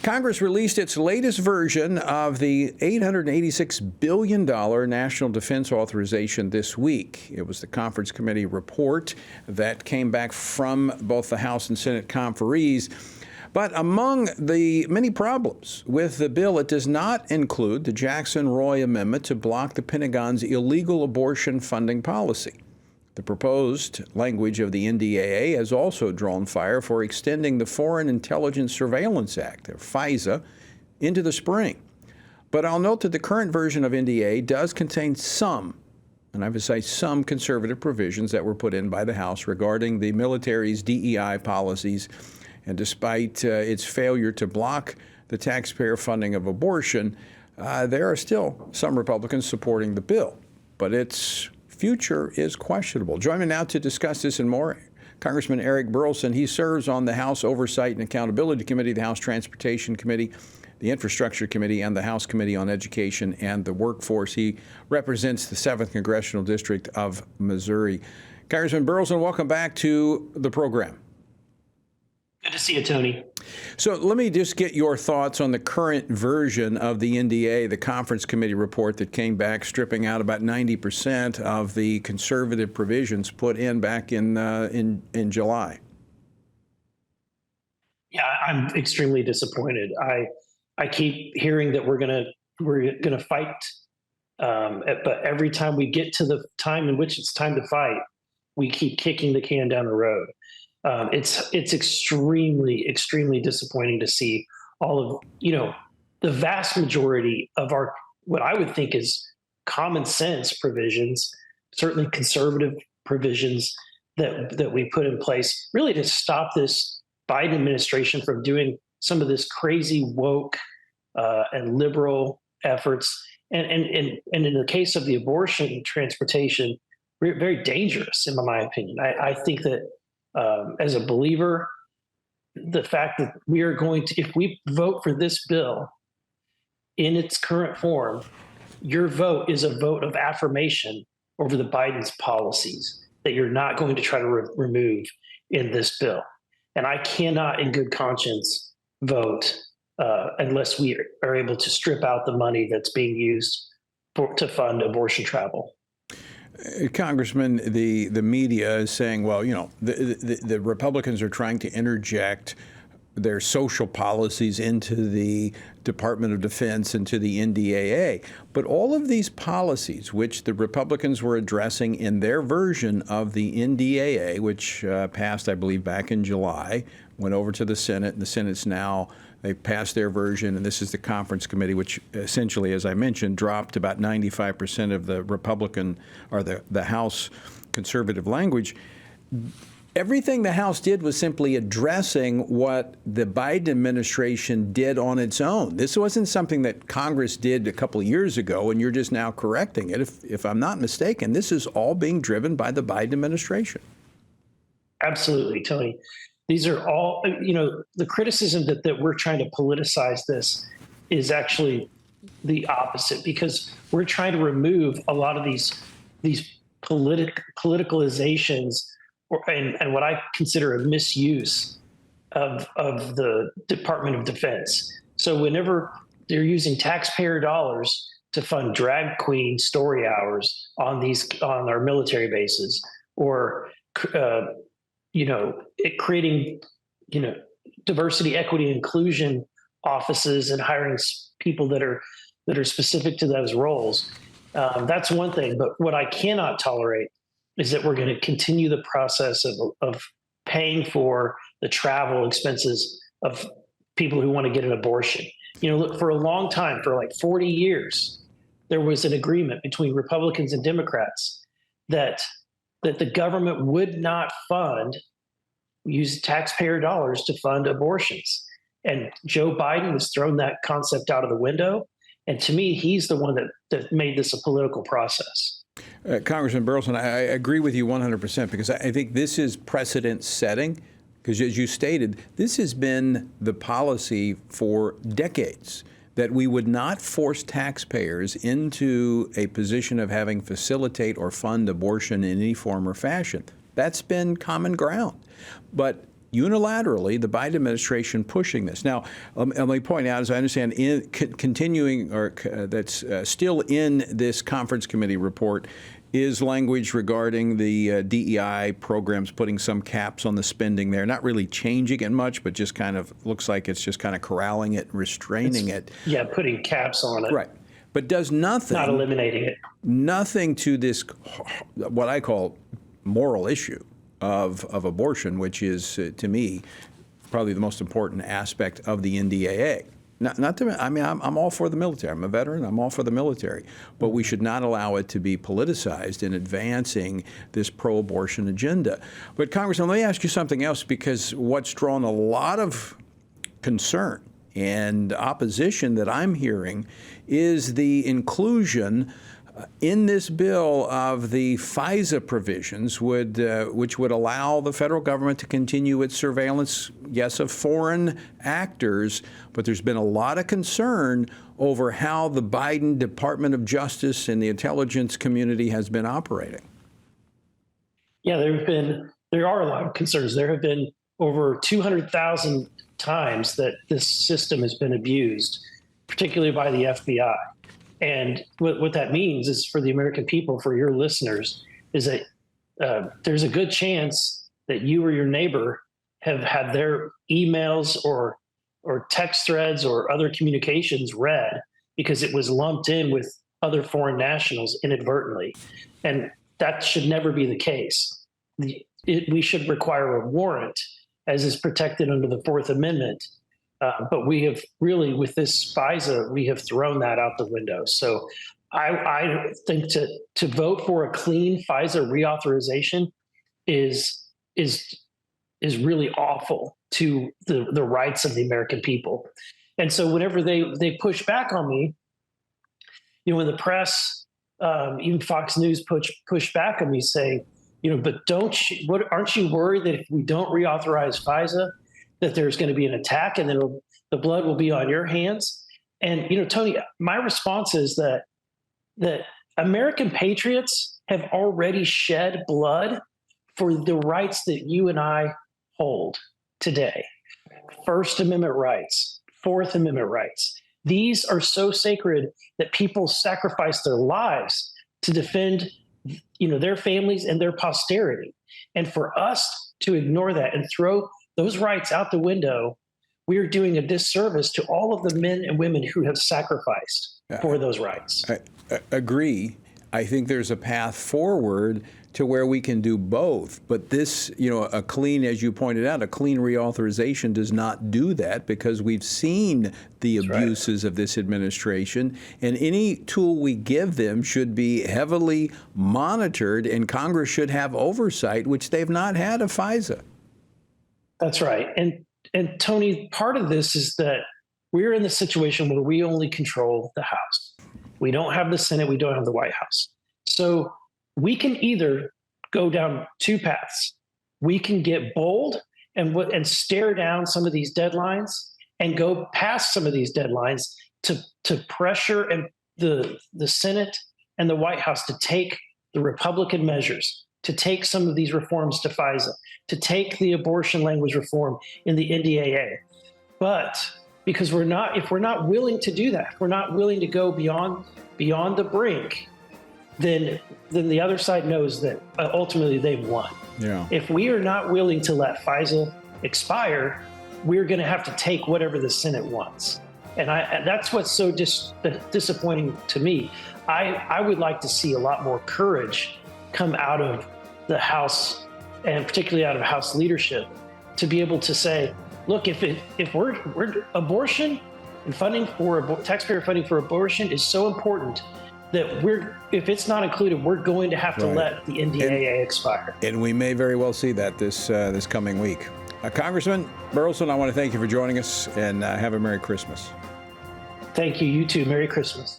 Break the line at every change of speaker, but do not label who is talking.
Congress released its latest version of the $886 billion National Defense Authorization this week. It was the Conference Committee report that came back from both the House and Senate conferees. But among the many problems with the bill, it does not include the Jackson-Roy Amendment to block the Pentagon's illegal abortion funding policy. The proposed language of the NDAA has also drawn fire for extending the Foreign Intelligence Surveillance Act, or FISA, into the spring. But I'll note that the current version of NDAA does contain some, and I would say some, conservative provisions that were put in by the House regarding the military's DEI policies. And despite its failure to block the taxpayer funding of abortion, there are still some Republicans supporting the bill. But its future is questionable. Join me now to discuss this and more, Congressman Eric Burlison. He serves on the House Oversight and Accountability Committee, the House Transportation Committee, the Infrastructure Committee, and the House Committee on Education and the Workforce. He represents the 7th Congressional District of Missouri. Congressman Burlison, welcome back to the program.
Good to see you, Tony.
So let me just get your thoughts on the current version of the NDAA, the Conference Committee report that came back stripping out about 90% of the conservative provisions put in back in July.
Yeah, I'm extremely disappointed. I keep hearing that we're gonna fight, but every time we get to the time in which it's time to fight, we keep kicking the can down the road. It's extremely, extremely disappointing to see all of, the vast majority of our, what I would think is common sense provisions, certainly conservative provisions that we put in place really to stop this Biden administration from doing some of this crazy woke and liberal efforts. And in the case of the abortion transportation, very dangerous, in my opinion. I think that as a believer, the fact that we are going to, if we vote for this bill in its current form, your vote is a vote of affirmation over the Biden's policies that you're not going to try to remove in this bill. And I cannot, in good conscience, vote unless we are able to strip out the money that's being used to fund abortion travel.
Congressman, the media is saying, well, the Republicans are trying to interject their social policies into the Department of Defense, into the NDAA. But all of these policies, which the Republicans were addressing in their version of the NDAA, which passed, I believe, back in July, went over to the Senate, and the Senate's now, they passed their version, and this is the Conference Committee, which essentially, as I mentioned, dropped about 95% of the Republican or the House conservative language. Everything the House did was simply addressing what the Biden administration did on its own. This wasn't something that Congress did a couple of years ago, and you're just now correcting it. If I'm not mistaken, this is all being driven by the Biden administration.
Absolutely, Tony. These are all, the criticism that we're trying to politicize this is actually the opposite, because we're trying to remove a lot of these politicalizations and what I consider a misuse of the Department of Defense. So whenever they're using taxpayer dollars to fund drag queen story hours on our military bases, or creating, diversity, equity, inclusion offices and hiring people that are specific to those roles. That's one thing. But what I cannot tolerate is that we're going to continue the process of paying for the travel expenses of people who want to get an abortion. Look, for a long time, for like 40 years, there was an agreement between Republicans and Democrats that the government would not use taxpayer dollars to fund abortions. And Joe Biden has thrown that concept out of the window. And to me, he's the one that made this a political process.
Congressman Burlison, I agree with you 100%, because I think this is precedent setting, because as you stated, this has been the policy for decades, that we would not force taxpayers into a position of having facilitate or fund abortion in any form or fashion. That's been common ground. But unilaterally, the Biden administration pushing this. Now, let me point out, as I understand, that's still in this conference committee report is language regarding the DEI programs, putting some caps on the spending there. Not really changing it much, but just kind of looks like it's just kind of corralling it, restraining it.
Yeah, putting caps on it.
Right. But does nothing.
Not eliminating it.
Nothing to this, what I call moral issue of abortion, which is, to me, probably the most important aspect of the NDAA. I'm all for the military. I'm a veteran. I'm all for the military. But we should not allow it to be politicized in advancing this pro-abortion agenda. But, Congressman, let me ask you something else, because what's drawn a lot of concern and opposition that I'm hearing is the inclusion in this bill of the FISA provisions, which would allow the federal government to continue its surveillance, yes, of foreign actors, but there's been a lot of concern over how the Biden Department of Justice and the intelligence community has been operating.
Yeah, there are a lot of concerns. There have been over 200,000 times that this system has been abused, particularly by the FBI. And what that means is, for the American people, for your listeners, is that there's a good chance that you or your neighbor have had their emails or text threads or other communications read because it was lumped in with other foreign nationals inadvertently. And that should never be the case. We should require a warrant, as is protected under the Fourth Amendment. But we have really, with this FISA, we have thrown that out the window. So I think to vote for a clean FISA reauthorization is really awful to the rights of the American people. And so whenever they push back on me, when the press, even Fox News push back on me saying, but aren't you worried that if we don't reauthorize FISA, that there's going to be an attack and then the blood will be on your hands? And, Tony, my response is that American patriots have already shed blood for the rights that you and I hold today. First Amendment rights, Fourth Amendment rights. These are so sacred that people sacrifice their lives to defend, their families and their posterity. And for us to ignore that and throw those rights out the window, we are doing a disservice to all of the men and women who have sacrificed for those rights.
I agree. I think there's a path forward to where we can do both. But this, a clean, as you pointed out, a clean reauthorization does not do that, because we've seen the abuses of this administration. And any tool we give them should be heavily monitored, and Congress should have oversight, which they've not had of FISA.
That's right. And Tony, part of this is that we're in the situation where we only control the House. We don't have the Senate. We don't have the White House. So we can either go down two paths. We can get bold and stare down some of these deadlines and go past some of these deadlines to pressure the Senate and the White House to take the Republican measures, to take some of these reforms to FISA, to take the abortion language reform in the NDAA. But because if we're not willing to do that, if we're not willing to go beyond the brink, then the other side knows that ultimately they've won.
Yeah.
If we are not willing to let FISA expire, we're going to have to take whatever the Senate wants. And that's what's so disappointing to me. I would like to see a lot more courage come out of the House, and particularly out of House leadership, to be able to say, look, if we're abortion and funding for taxpayer funding for abortion is so important that if it's not included, we're going to have to let the NDAA expire.
And we may very well see that this coming week. Congressman Burlison, I want to thank you for joining us, and have a Merry Christmas.
Thank you. You too. Merry Christmas.